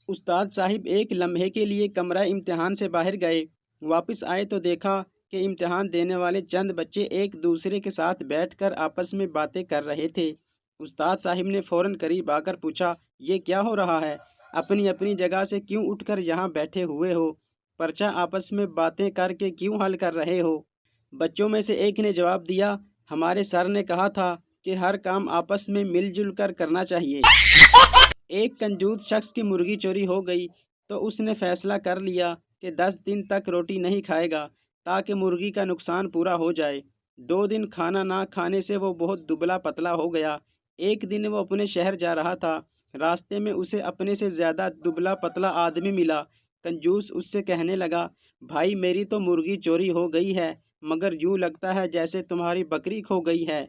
استاد صاحب ایک لمحے کے لیے کمرہ امتحان سے باہر گئے۔ واپس آئے تو دیکھا کہ امتحان دینے والے چند بچے ایک دوسرے کے ساتھ بیٹھ کر آپس میں باتیں کر رہے تھے۔ استاد صاحب نے فوراً قریب آ کر پوچھا، یہ کیا ہو رہا ہے؟ اپنی اپنی جگہ سے کیوں اٹھ کر یہاں بیٹھے ہوئے ہو؟ پرچہ آپس میں باتیں کر کے کیوں حل کر رہے ہو؟ بچوں میں سے ایک نے جواب دیا، ہمارے سر نے کہا تھا کہ ہر کام آپس میں مل جل کر کرنا چاہیے۔ ایک کنجوس شخص کی مرغی چوری ہو گئی تو اس نے فیصلہ کر لیا کہ 10 دن تک روٹی نہیں کھائے گا تاکہ مرغی کا نقصان پورا ہو جائے۔ 2 دن کھانا نہ کھانے سے وہ بہت دبلا پتلا ہو گیا۔ ایک دن وہ اپنے شہر جا رہا تھا، راستے میں اسے اپنے سے زیادہ دبلا پتلا آدمی ملا۔ کنجوس اس سے کہنے لگا، بھائی میری تو مرغی چوری ہو گئی ہے، مگر یوں لگتا ہے جیسے تمہاری بکری کھو گئی ہے۔